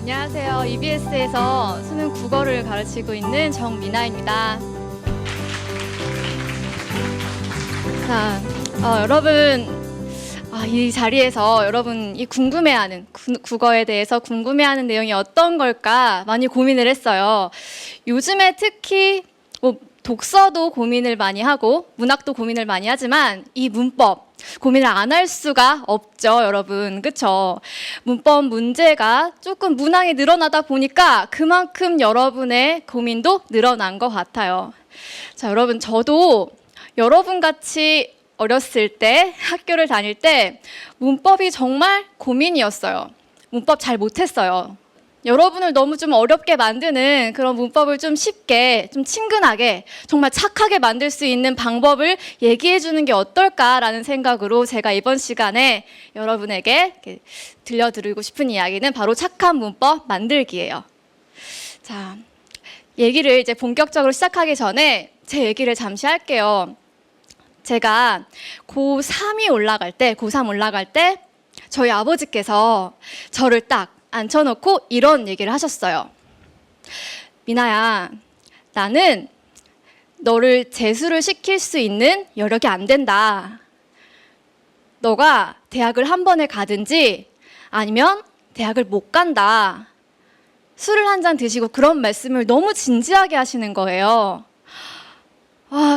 안녕하세요. EBS에서 수능 국어를 가르치고 있는 정미나입니다. 자, 여러분, 이 자리에서 여러분이 궁금해하는 국어에 대해서 궁금해하는 내용이 어떤 걸까 많이 고민을 했어요. 요즘에 특히 독서도 고민을 많이 하고 문학도 고민을 많이 하지만 이 문법 고민을 안 할 수가 없죠, 여러분. 그쵸? 문법 문제가 조금 문항이 늘어나다 보니까 그만큼 여러분의 고민도 늘어난 것 같아요. 자, 여러분, 저도 여러분 같이 어렸을 때, 학교를 다닐 때 문법이 정말 고민이었어요. 문법 잘 못했어요. 여러분을 너무 좀 어렵게 만드는 그런 문법을 좀 쉽게, 좀 친근하게, 정말 착하게 만들 수 있는 방법을 얘기해 주는 게 어떨까라는 생각으로 제가 이번 시간에 여러분에게 들려드리고 싶은 이야기는 바로 착한 문법 만들기예요. 자, 얘기를 이제 본격적으로 시작하기 전에 제 얘기를 잠시 할게요. 제가 고3 올라갈 때 저희 아버지께서 저를 딱 앉혀놓고 이런 얘기를 하셨어요. 미나야, 나는 너를 재수를 시킬 수 있는 여력이 안 된다. 너가 대학을 한 번에 가든지 아니면 대학을 못 간다. 술을 한 잔 드시고 그런 말씀을 너무 진지하게 하시는 거예요.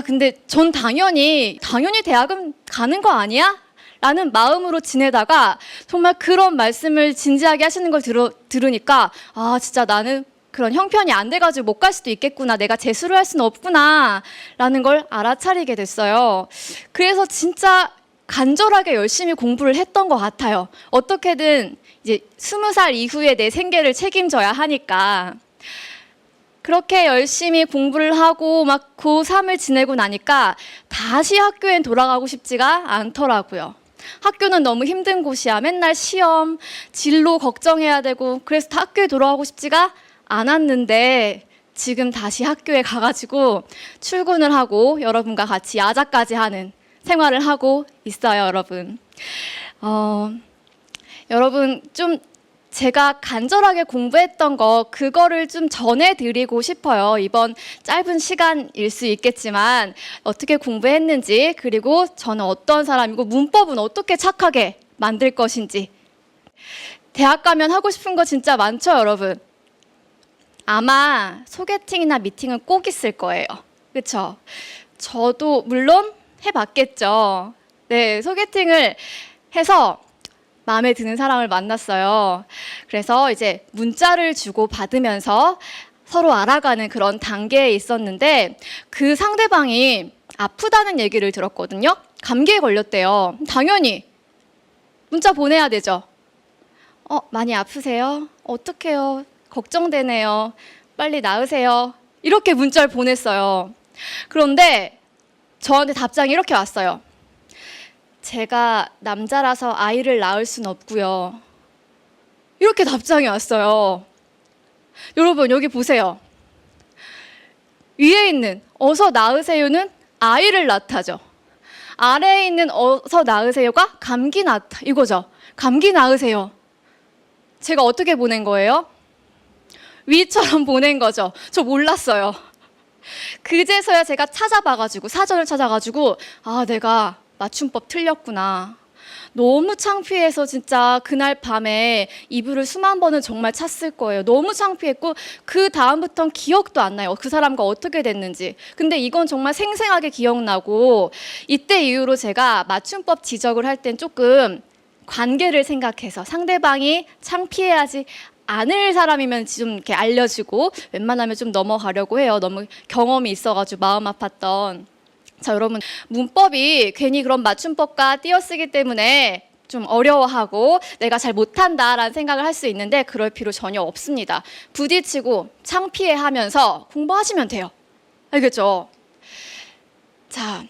근데 전 당연히 대학은 가는 거 아니야? 라는 마음으로 지내다가 정말 그런 말씀을 진지하게 하시는 걸 들으니까 진짜 나는 그런 형편이 안 돼가지고 못 갈 수도 있겠구나. 내가 재수를 할 수는 없구나. 라는 걸 알아차리게 됐어요. 그래서 진짜 간절하게 열심히 공부를 했던 것 같아요. 어떻게든 이제 20살 이후에 내 생계를 책임져야 하니까. 그렇게 열심히 공부를 하고 막 고3을 지내고 나니까 다시 학교엔 돌아가고 싶지가 않더라고요. 학교는 너무 힘든 곳이야. 맨날 시험, 진로 걱정해야 되고 그래서 학교에 돌아가고 싶지가 않았는데 지금 다시 학교에 가가지고 출근을 하고 여러분과 같이 야자까지 하는 생활을 하고 있어요, 여러분. 여러분 좀 제가 간절하게 공부했던 그거를 좀 전해드리고 싶어요. 이번 짧은 시간일 수 있겠지만 어떻게 공부했는지, 그리고 저는 어떤 사람이고 문법은 어떻게 착하게 만들 것인지. 대학 가면 하고 싶은 거 진짜 많죠, 여러분? 아마 소개팅이나 미팅은 꼭 있을 거예요. 그렇죠? 저도 물론 해봤겠죠. 네, 소개팅을 해서 마음에 드는 사람을 만났어요. 그래서 이제 문자를 주고 받으면서 서로 알아가는 그런 단계에 있었는데 그 상대방이 아프다는 얘기를 들었거든요. 감기에 걸렸대요. 당연히 문자 보내야 되죠. 많이 아프세요? 어떡해요? 걱정되네요. 빨리 나으세요. 이렇게 문자를 보냈어요. 그런데 저한테 답장이 이렇게 왔어요. 제가 남자라서 아이를 낳을 순 없고요. 이렇게 답장이 왔어요. 여러분 여기 보세요. 위에 있는 어서 낳으세요는 아이를 낳다죠. 아래에 있는 어서 낳으세요가 감기 낳다 이거죠. 감기 낳으세요. 제가 어떻게 보낸 거예요? 위처럼 보낸 거죠. 저 몰랐어요. 그제서야 제가 찾아봐가지고 사전을 찾아가지고 내가 맞춤법 틀렸구나. 너무 창피해서 진짜 그날 밤에 이불을 수만 번은 정말 찼을 거예요. 너무 창피했고 그 다음부터는 기억도 안 나요. 그 사람과 어떻게 됐는지. 근데 이건 정말 생생하게 기억나고 이때 이후로 제가 맞춤법 지적을 할 땐 조금 관계를 생각해서 상대방이 창피해하지 않을 사람이면 좀 이렇게 알려주고 웬만하면 좀 넘어가려고 해요. 너무 경험이 있어가지고 마음 아팠던. 자, 여러분 문법이 괜히 그런 맞춤법과 띄어쓰기 때문에 좀 어려워하고 내가 잘 못한다라는 생각을 할 수 있는데 그럴 필요 전혀 없습니다. 부딪히고 창피해하면서 공부하시면 돼요. 알겠죠? 자,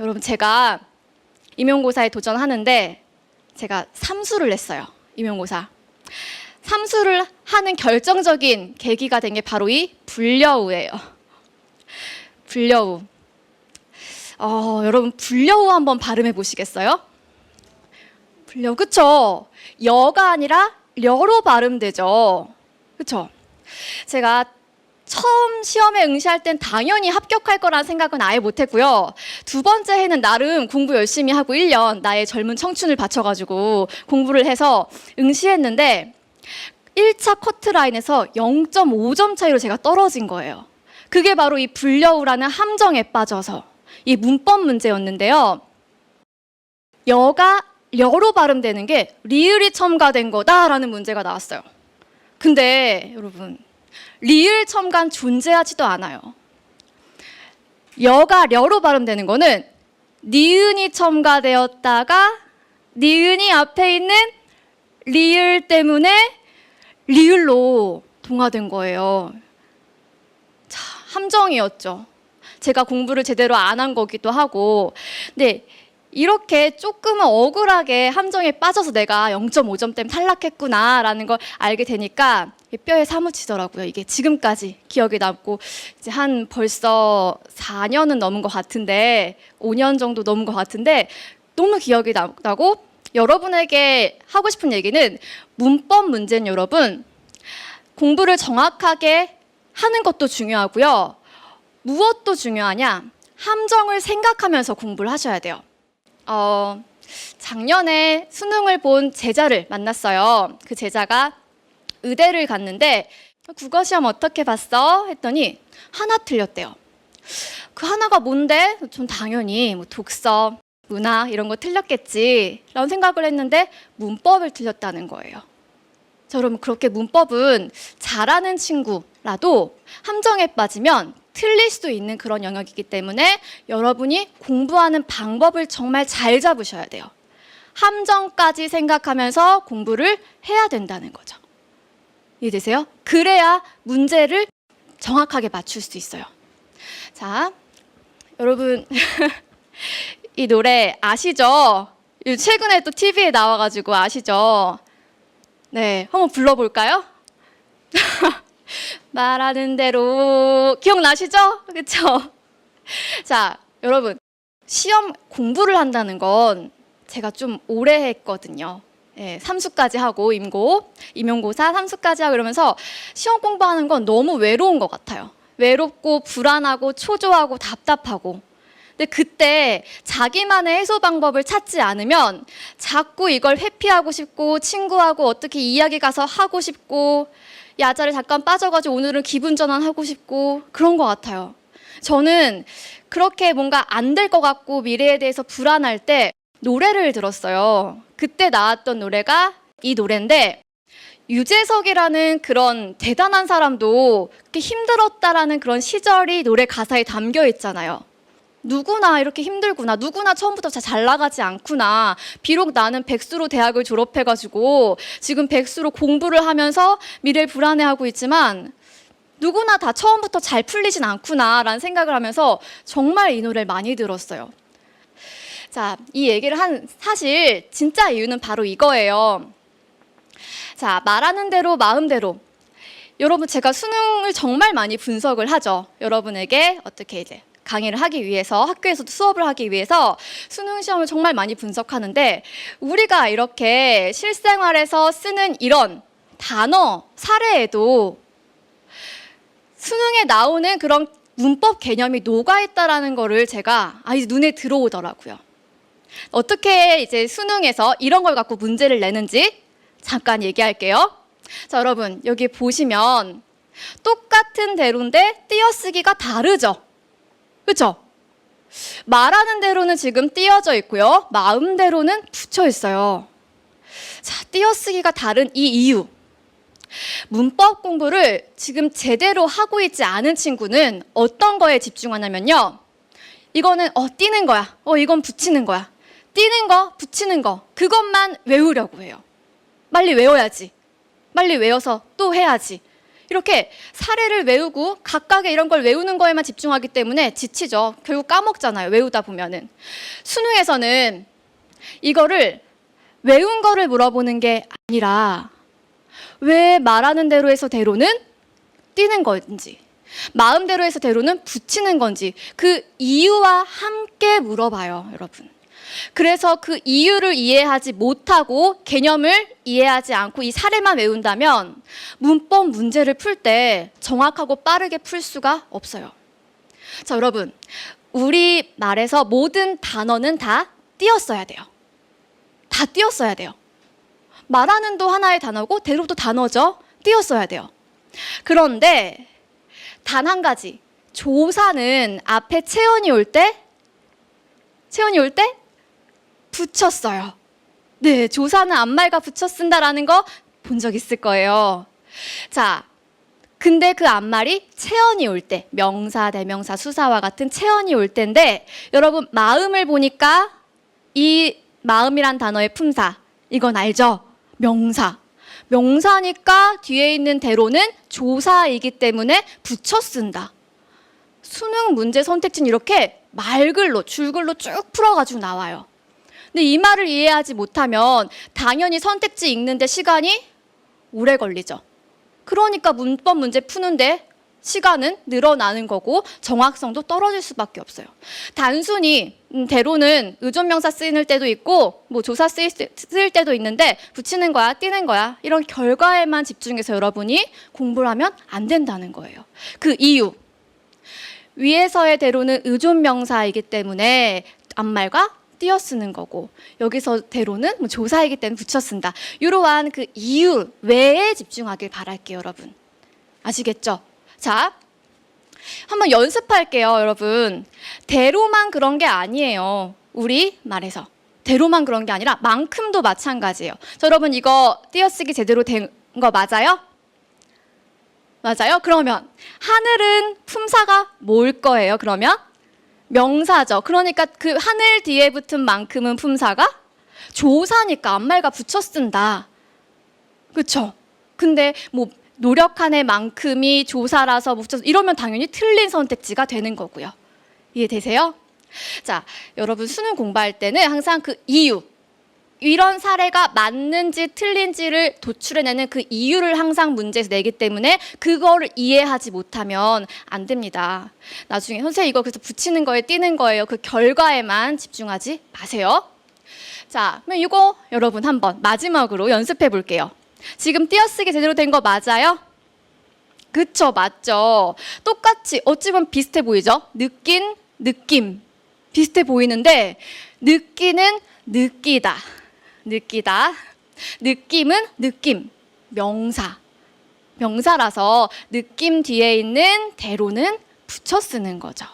여러분 제가 임용고사에 도전하는데 제가 삼수를 냈어요. 임용고사. 삼수를 하는 결정적인 계기가 된 게 바로 이 불려우예요. 불려우. 여러분 불려우 한번 발음해 보시겠어요? 불려우, 그쵸? 여가 아니라 려로 발음되죠. 그렇죠? 제가 처음 시험에 응시할 땐 당연히 합격할 거란 생각은 아예 못했고요. 두 번째 해는 나름 공부 열심히 하고 1년 나의 젊은 청춘을 바쳐가지고 공부를 해서 응시했는데 1차 커트라인에서 0.5점 차이로 제가 떨어진 거예요. 그게 바로 이 불려우라는 함정에 빠져서 이 문법 문제였는데요. 여가 려로 발음되는 게 리을이 첨가된 거다라는 문제가 나왔어요. 근데 여러분, 리을 첨가는 존재하지도 않아요. 여가 려로 발음되는 거는 니은이 첨가되었다가 니은이 앞에 있는 리을 때문에 리을로 동화된 거예요. 자, 함정이었죠. 제가 공부를 제대로 안 한 거기도 하고. 근데 이렇게 조금은 억울하게 함정에 빠져서 내가 0.5점 때문에 탈락했구나라는 걸 알게 되니까 뼈에 사무치더라고요. 이게 지금까지 기억에 남고 이제 한 벌써 4년은 넘은 것 같은데 5년 정도 넘은 것 같은데 너무 기억이 나고 여러분에게 하고 싶은 얘기는 문법 문제는 여러분 공부를 정확하게 하는 것도 중요하고요. 무엇도 중요하냐? 함정을 생각하면서 공부를 하셔야 돼요. 작년에 수능을 본 제자를 만났어요. 그 제자가 의대를 갔는데 국어 시험 어떻게 봤어? 했더니 하나 틀렸대요. 그 하나가 뭔데? 전 당연히 뭐 독서, 문화 이런 거 틀렸겠지 라는 생각을 했는데 문법을 틀렸다는 거예요. 자, 여러분 그렇게 문법은 잘하는 친구라도 함정에 빠지면 틀릴 수도 있는 그런 영역이기 때문에 여러분이 공부하는 방법을 정말 잘 잡으셔야 돼요. 함정까지 생각하면서 공부를 해야 된다는 거죠. 이해되세요? 그래야 문제를 정확하게 맞출 수 있어요. 자, 여러분 이 노래 아시죠? 최근에 또 TV에 나와가지고 아시죠? 네, 한번 불러볼까요? 말하는 대로 기억나시죠? 그렇죠? 자, 여러분 시험 공부를 한다는 건 제가 좀 오래 했거든요. 예, 삼수까지 하고 임용고사 삼수까지 하고 그러면서 시험 공부하는 건 너무 외로운 것 같아요. 외롭고 불안하고 초조하고 답답하고. 근데 그때 자기만의 해소 방법을 찾지 않으면 자꾸 이걸 회피하고 싶고 친구하고 어떻게 이야기 가서 하고 싶고 야자를 잠깐 빠져가지고 오늘은 기분 전환하고 싶고 그런 것 같아요. 저는 그렇게 뭔가 안 될 것 같고 미래에 대해서 불안할 때 노래를 들었어요. 그때 나왔던 노래가 이 노래인데 유재석이라는 그런 대단한 사람도 그렇게 힘들었다라는 그런 시절이 노래 가사에 담겨 있잖아요. 누구나 이렇게 힘들구나. 누구나 처음부터 잘 나가지 않구나. 비록 나는 백수로 대학을 졸업해가지고 지금 백수로 공부를 하면서 미래를 불안해하고 있지만 누구나 다 처음부터 잘 풀리진 않구나라는 생각을 하면서 정말 이 노래를 많이 들었어요. 자, 이 얘기를 한 사실 진짜 이유는 바로 이거예요. 자, 말하는 대로 마음대로. 여러분 제가 수능을 정말 많이 분석을 하죠. 여러분에게 어떻게 이제 강의를 하기 위해서 학교에서도 수업을 하기 위해서 수능 시험을 정말 많이 분석하는데 우리가 이렇게 실생활에서 쓰는 이런 단어 사례에도 수능에 나오는 그런 문법 개념이 녹아있다라는 거를 제가 이제 눈에 들어오더라고요. 어떻게 이제 수능에서 이런 걸 갖고 문제를 내는지 잠깐 얘기할게요. 자, 여러분 여기 보시면 똑같은 대로인데 띄어쓰기가 다르죠? 그렇죠? 말하는 대로는 지금 띄어져 있고요. 마음대로는 붙여 있어요. 자, 띄어쓰기가 다른 이 이유. 문법 공부를 지금 제대로 하고 있지 않은 친구는 어떤 거에 집중하냐면요. 이거는 띄는 거야. 이건 붙이는 거야. 띄는 거, 붙이는 거. 그것만 외우려고 해요. 빨리 외워야지. 빨리 외워서 또 해야지. 이렇게 사례를 외우고 각각의 이런 걸 외우는 거에만 집중하기 때문에 지치죠. 결국 까먹잖아요. 외우다 보면은. 수능에서는 이거를 외운 거를 물어보는 게 아니라 왜 말하는 대로 해서 대로는 띄는 건지 마음대로 해서 대로는 붙이는 건지 그 이유와 함께 물어봐요. 여러분. 그래서 그 이유를 이해하지 못하고 개념을 이해하지 않고 이 사례만 외운다면 문법 문제를 풀 때 정확하고 빠르게 풀 수가 없어요. 자, 여러분, 우리 말에서 모든 단어는 다 띄었어야 돼요. 다 띄었어야 돼요. 말하는도 하나의 단어고 대로도 단어죠. 띄었어야 돼요. 그런데 단 한 가지, 조사는 앞에 체온이 올 때 붙였어요. 네, 조사는 앞말과 붙여 쓴다라는 거 본 적 있을 거예요. 자, 근데 그 앞말이 체온이 올 때, 명사, 대명사, 수사와 같은 체온이 올 때인데, 여러분 마음을 보니까 이 마음이란 단어의 품사, 이건 알죠? 명사. 명사니까 뒤에 있는 대로는 조사이기 때문에 붙여 쓴다. 수능 문제 선택지는 이렇게 말글로, 줄글로 쭉 풀어가지고 나와요. 근데 이 말을 이해하지 못하면 당연히 선택지 읽는데 시간이 오래 걸리죠. 그러니까 문법 문제 푸는데 시간은 늘어나는 거고 정확성도 떨어질 수밖에 없어요. 단순히 대로는 의존명사 쓰일 때도 있고 뭐 조사 쓰일 때도 있는데 붙이는 거야, 띄는 거야 이런 결과에만 집중해서 여러분이 공부를 하면 안 된다는 거예요. 그 이유, 위에서의 대로는 의존명사이기 때문에 앞말과 띄어 쓰는 거고 여기서 대로는 뭐 조사이기 때문에 붙여 쓴다. 이러한 그 이유 외에 집중하길 바랄게요, 여러분. 아시겠죠? 자, 한번 연습할게요, 여러분. 대로만 그런 게 아니에요. 우리 말에서. 대로만 그런 게 아니라 만큼도 마찬가지예요. 자, 여러분 이거 띄어쓰기 제대로 된 거 맞아요? 맞아요? 그러면 하늘은 품사가 뭘 거예요, 그러면? 명사죠. 그러니까 그 하늘 뒤에 붙은 만큼은 품사가 조사니까 앞말과 붙여 쓴다. 그렇죠? 근데 뭐 노력한 만큼이 조사라서 붙여서 이러면 당연히 틀린 선택지가 되는 거고요. 이해되세요? 자, 여러분 수능 공부할 때는 항상 그 이유, 이런 사례가 맞는지 틀린지를 도출해내는 그 이유를 항상 문제에서 내기 때문에 그거를 이해하지 못하면 안 됩니다. 나중에 선생님 이거 그래서 붙이는 거에 띄는 거예요. 그 결과에만 집중하지 마세요. 자, 그럼 이거 여러분 한번 마지막으로 연습해 볼게요. 지금 띄어쓰기 제대로 된 거 맞아요? 그쵸, 맞죠. 똑같이 어찌 보면 비슷해 보이죠? 느낀, 느낌 비슷해 보이는데 느끼는 느끼다, 느끼다. 느낌은 느낌, 명사. 명사라서 느낌 뒤에 있는 대로는 붙여 쓰는 거죠.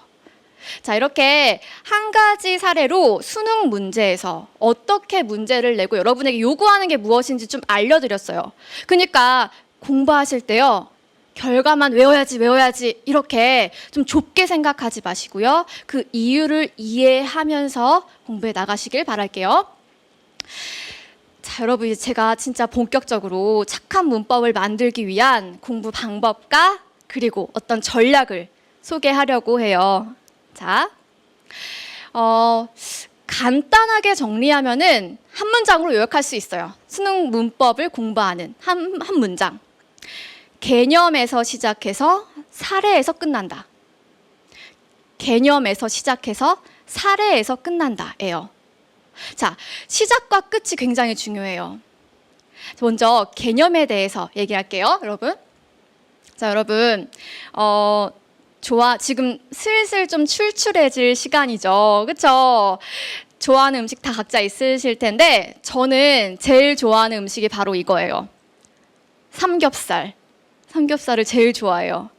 자, 이렇게 한 가지 사례로 수능 문제에서 어떻게 문제를 내고 여러분에게 요구하는 게 무엇인지 좀 알려드렸어요. 그러니까 공부하실 때요, 결과만 외워야지 이렇게 좀 좁게 생각하지 마시고요. 그 이유를 이해하면서 공부해 나가시길 바랄게요. 자, 여러분 이제 제가 진짜 본격적으로 착한 문법을 만들기 위한 공부 방법과 그리고 어떤 전략을 소개하려고 해요. 자, 간단하게 정리하면은 한 문장으로 요약할 수 있어요. 수능 문법을 공부하는 한 문장. 개념에서 시작해서 사례에서 끝난다. 개념에서 시작해서 사례에서 끝난다예요. 자, 시작과 끝이 굉장히 중요해요. 먼저 개념에 대해서 얘기할게요, 여러분. 자, 여러분, 지금 슬슬 좀 출출해질 시간이죠, 그렇죠? 좋아하는 음식 다 각자 있으실 텐데 저는 제일 좋아하는 음식이 바로 이거예요. 삼겹살을 제일 좋아해요.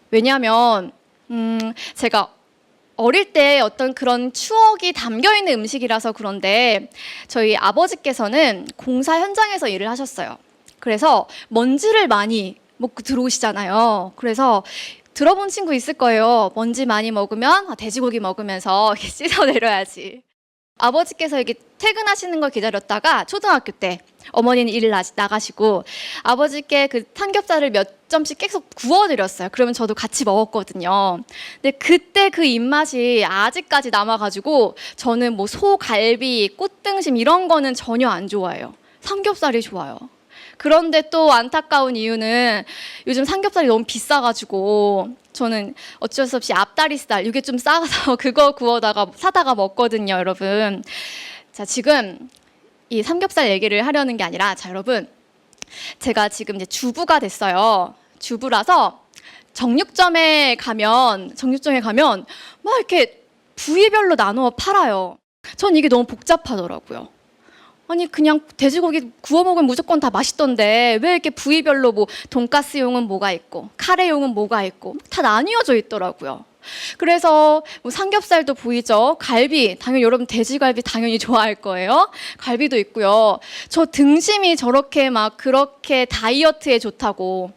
왜냐하면 제가 어릴 때 어떤 그런 추억이 담겨있는 음식이라서 그런데 저희 아버지께서는 공사 현장에서 일을 하셨어요. 그래서 먼지를 많이 먹고 들어오시잖아요. 그래서 들어본 친구 있을 거예요. 먼지 많이 먹으면 돼지고기 먹으면서 씻어내려야지. 아버지께서 이렇게 퇴근하시는 걸 기다렸다가 초등학교 때 어머니는 일을 나가시고 아버지께 그 삼겹살을 몇 점씩 계속 구워드렸어요. 그러면 저도 같이 먹었거든요. 근데 그때 그 입맛이 아직까지 남아가지고 저는 뭐 소갈비, 꽃등심 이런 거는 전혀 안 좋아해요. 삼겹살이 좋아요. 그런데 또 안타까운 이유는 요즘 삼겹살이 너무 비싸가지고 저는 어쩔 수 없이 앞다리살 이게 좀 싸서 그거 구워다가 사다가 먹거든요, 여러분. 자, 지금 이 삼겹살 얘기를 하려는 게 아니라, 자, 여러분, 제가 지금 이제 주부가 됐어요. 주부라서 정육점에 가면 막 이렇게 부위별로 나누어 팔아요. 전 이게 너무 복잡하더라고요. 아니 그냥 돼지고기 구워 먹으면 무조건 다 맛있던데 왜 이렇게 부위별로 뭐 돈가스용은 뭐가 있고 카레용은 뭐가 있고 다 나뉘어져 있더라고요. 그래서 뭐 삼겹살도 보이죠. 갈비, 당연히 여러분 돼지갈비 당연히 좋아할 거예요. 갈비도 있고요. 저 등심이 저렇게 막 그렇게 다이어트에 좋다고,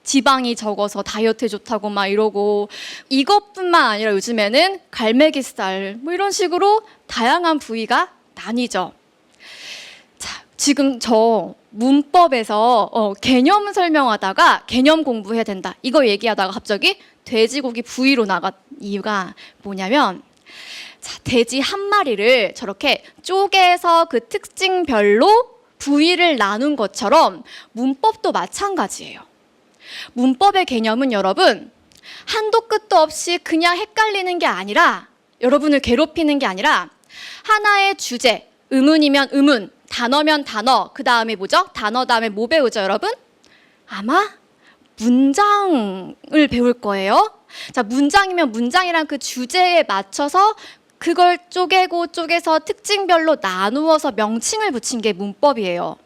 지방이 적어서 다이어트에 좋다고 막 이러고, 이것뿐만 아니라 요즘에는 갈매기살 뭐 이런 식으로 다양한 부위가 나뉘죠. 자, 지금 저 문법에서 개념 설명하다가 개념 공부해야 된다 이거 얘기하다가 갑자기 돼지고기 부위로 나간 이유가 뭐냐면, 자, 돼지 한 마리를 저렇게 쪼개서 그 특징별로 부위를 나눈 것처럼 문법도 마찬가지예요. 문법의 개념은 여러분 한도 끝도 없이 그냥 헷갈리는 게 아니라, 여러분을 괴롭히는 게 아니라 하나의 주제, 의문이면 의문, 단어면 단어, 그 다음에 뭐죠? 단어 다음에 뭐 배우죠, 여러분? 아마 문장을 배울 거예요. 자, 문장이면 문장이란 그 주제에 맞춰서 그걸 쪼개서 특징별로 나누어서 명칭을 붙인 게 문법이에요.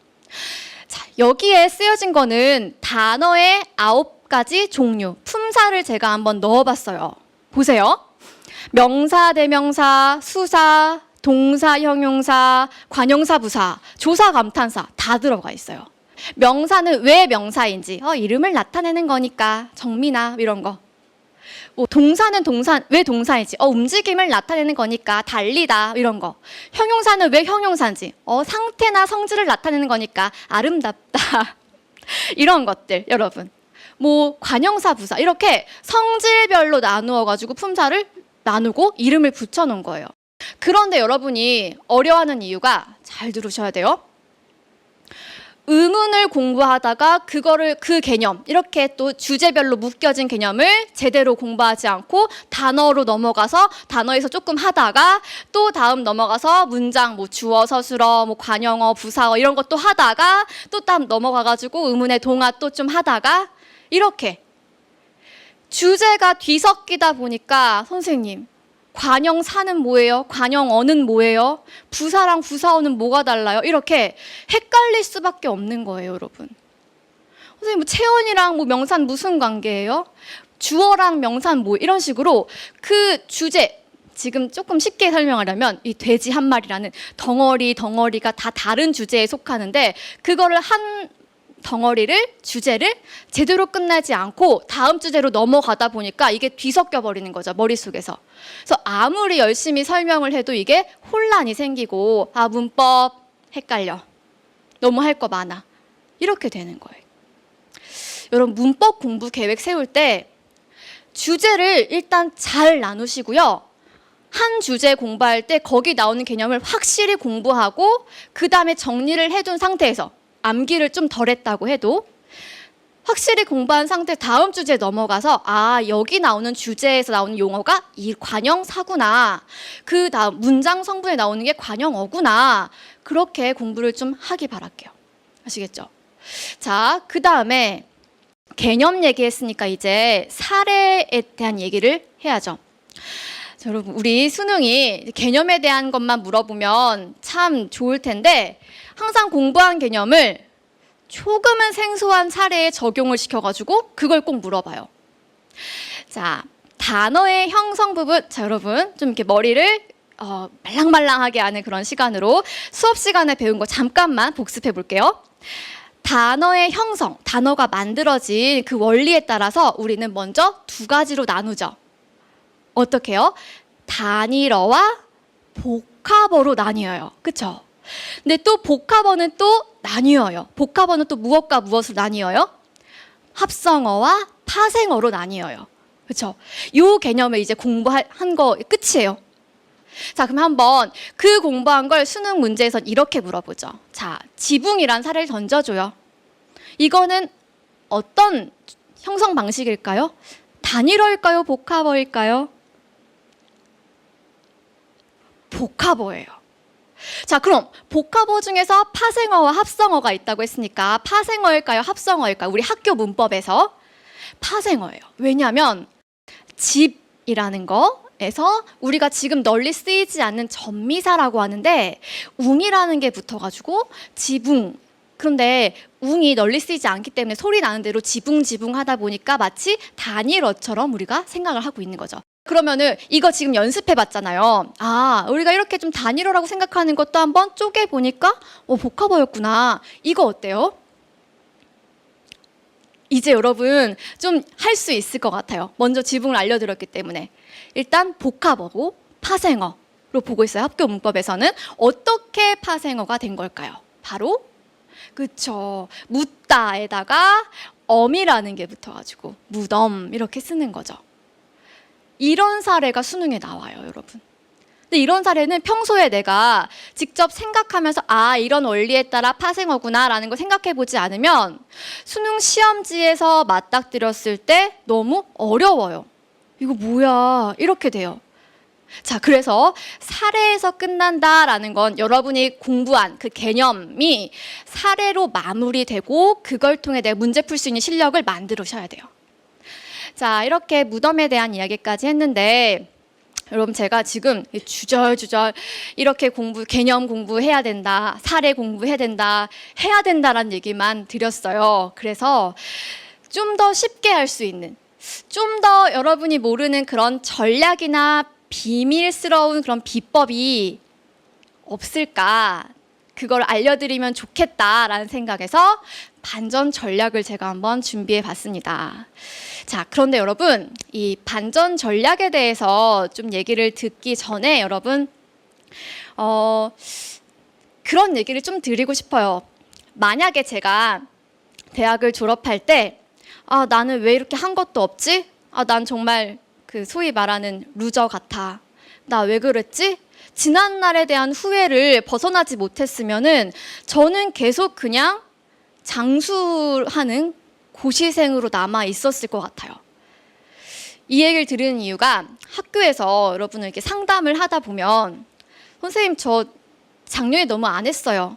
자, 여기에 쓰여진 거는 단어의 9가지 종류, 품사를 제가 한번 넣어봤어요. 보세요. 명사, 대명사, 수사, 동사, 형용사, 관용사, 부사, 조사, 감탄사 다 들어가 있어요. 명사는 왜 명사인지, 이름을 나타내는 거니까, 정미나 이런 거. 뭐 동사는 왜 동사인지, 움직임을 나타내는 거니까, 달리다 이런 거. 형용사는 왜 형용사인지, 상태나 성질을 나타내는 거니까, 아름답다 이런 것들, 여러분. 뭐 관용사, 부사 이렇게 성질별로 나누어 가지고 품사를 나누고 이름을 붙여놓은 거예요. 그런데 여러분이 어려워하는 이유가, 잘 들으셔야 돼요. 의문을 공부하다가 그 개념, 이렇게 또 주제별로 묶여진 개념을 제대로 공부하지 않고 단어로 넘어가서 단어에서 조금 하다가 또 다음 넘어가서 문장, 뭐 주어, 서술어, 뭐 관용어, 부사어 이런 것도 하다가 또 다음 넘어가가지고 의문의 동화 또 좀 하다가 이렇게 주제가 뒤섞이다 보니까, 선생님, 관용사는 뭐예요? 관용어는 뭐예요? 부사랑 부사어는 뭐가 달라요? 이렇게 헷갈릴 수밖에 없는 거예요, 여러분. 선생님, 뭐 체온이랑 뭐 명사는 무슨 관계예요? 주어랑 명사는 뭐, 이런 식으로 그 주제, 지금 조금 쉽게 설명하려면 이 돼지 한 마리라는 덩어리가 다 다른 주제에 속하는데, 그거를 한 주제를 제대로 끝나지 않고 다음 주제로 넘어가다 보니까 이게 뒤섞여 버리는 거죠, 머릿속에서. 그래서 아무리 열심히 설명을 해도 이게 혼란이 생기고, 문법 헷갈려, 너무 할 거 많아, 이렇게 되는 거예요. 여러분, 문법 공부 계획 세울 때 주제를 일단 잘 나누시고요. 한 주제 공부할 때 거기 나오는 개념을 확실히 공부하고 그 다음에 정리를 해둔 상태에서, 암기를 좀 덜 했다고 해도 확실히 공부한 상태 다음 주제에 넘어가서, 여기 나오는 주제에서 나오는 용어가 이 관용사구나, 그 다음 문장 성분에 나오는 게 관용어구나, 그렇게 공부를 좀 하기 바랄게요. 아시겠죠? 자, 그 다음에 개념 얘기했으니까 이제 사례에 대한 얘기를 해야죠. 자, 여러분, 우리 수능이 개념에 대한 것만 물어보면 참 좋을 텐데, 항상 공부한 개념을 조금은 생소한 사례에 적용을 시켜가지고 그걸 꼭 물어봐요. 자, 단어의 형성 부분. 자, 여러분, 좀 이렇게 머리를 말랑말랑하게 하는 그런 시간으로 수업 시간에 배운 거 잠깐만 복습해 볼게요. 단어의 형성, 단어가 만들어진 그 원리에 따라서 우리는 먼저 2가지로 나누죠. 어떻게 해요? 단일어와 복합어로 나뉘어요. 그쵸? 근데 또 복합어는 또 나뉘어요. 복합어는 또 무엇과 무엇으로 나뉘어요? 합성어와 파생어로 나뉘어요. 그쵸? 요 개념을 이제 공부한 거 끝이에요. 자, 그럼 한번 그 공부한 걸 수능 문제에서 이렇게 물어보죠. 자, 지붕이란 사례를 던져줘요. 이거는 어떤 형성 방식일까요? 단일어일까요? 복합어일까요? 복합어예요. 자, 그럼 복합어 중에서 파생어와 합성어가 있다고 했으니까 파생어일까요? 합성어일까요? 우리 학교 문법에서 파생어예요. 왜냐하면 집이라는 거에서 우리가 지금 널리 쓰이지 않는 전미사라고 하는데 웅이라는 게 붙어가지고 지붕. 그런데 웅이 널리 쓰이지 않기 때문에 소리 나는 대로 지붕지붕 하다 보니까 마치 단일어처럼 우리가 생각을 하고 있는 거죠. 그러면은 이거 지금 연습해 봤잖아요. 아, 우리가 이렇게 좀 단일어라고 생각하는 것도 한번 쪼개 보니까 복합어였구나. 이거 어때요? 이제 여러분 좀 할 수 있을 것 같아요. 먼저 지붕을 알려드렸기 때문에. 일단 복합어고 파생어로 보고 있어요. 학교 문법에서는 어떻게 파생어가 된 걸까요? 바로 그쵸. 묻다에다가 엄이라는 게 붙어가지고 무덤 이렇게 쓰는 거죠. 이런 사례가 수능에 나와요, 여러분. 근데 이런 사례는 평소에 내가 직접 생각하면서 아, 이런 원리에 따라 파생어구나 라는 걸 생각해 보지 않으면 수능 시험지에서 맞닥뜨렸을 때 너무 어려워요. 이거 뭐야? 이렇게 돼요. 자, 그래서 사례에서 끝난다라는 건 여러분이 공부한 그 개념이 사례로 마무리되고 그걸 통해 내가 문제 풀 수 있는 실력을 만들으셔야 돼요. 자, 이렇게 무덤에 대한 이야기까지 했는데 여러분 제가 지금 주절주절 이렇게 개념 공부해야 된다, 사례 공부해야 된다, 해야 된다라는 얘기만 드렸어요. 그래서 좀 더 쉽게 할 수 있는, 좀 더 여러분이 모르는 그런 전략이나 비밀스러운 그런 비법이 없을까? 그걸 알려드리면 좋겠다라는 생각에서 반전 전략을 제가 한번 준비해 봤습니다. 자, 그런데 여러분, 이 반전 전략에 대해서 좀 얘기를 듣기 전에 여러분, 그런 얘기를 좀 드리고 싶어요. 만약에 제가 대학을 졸업할 때, 아, 나는 왜 이렇게 한 것도 없지? 아, 난 정말 그 소위 말하는 루저 같아. 나 왜 그랬지? 지난 날에 대한 후회를 벗어나지 못했으면은 저는 계속 그냥 장수하는 고시생으로 남아 있었을 것 같아요. 이 얘기를 들은 이유가 학교에서 여러분을 이렇게 상담을 하다 보면 선생님, 저 작년에 너무 안 했어요.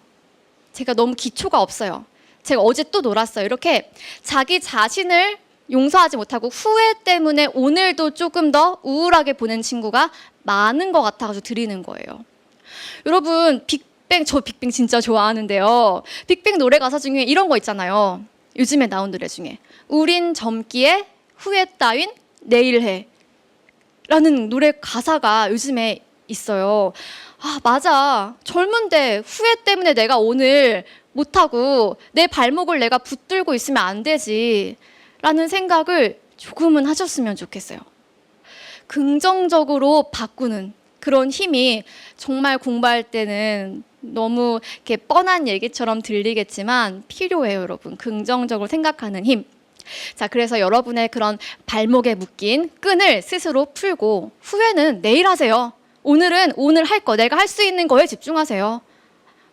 제가 너무 기초가 없어요. 제가 어제 또 놀았어요. 이렇게 자기 자신을 용서하지 못하고 후회 때문에 오늘도 조금 더 우울하게 보낸 친구가 많은 것 같아가지고 드리는 거예요. 여러분, 저 빅뱅 진짜 좋아하는데요. 빅뱅 노래 가사 중에 이런 거 있잖아요. 요즘에 나온 노래 중에 우린 젊기에 후회 따윈 내일 해 라는 노래 가사가 요즘에 있어요. 아, 맞아. 젊은데 후회 때문에 내가 오늘 못하고 내 발목을 내가 붙들고 있으면 안 되지 라는 생각을 조금은 하셨으면 좋겠어요. 긍정적으로 바꾸는 그런 힘이 정말 공부할 때는 너무 이렇게 뻔한 얘기처럼 들리겠지만 필요해요, 여러분. 긍정적으로 생각하는 힘. 자, 그래서 여러분의 그런 발목에 묶인 끈을 스스로 풀고 후회는 내일 하세요. 오늘은 오늘 할 거, 내가 할 수 있는 거에 집중하세요.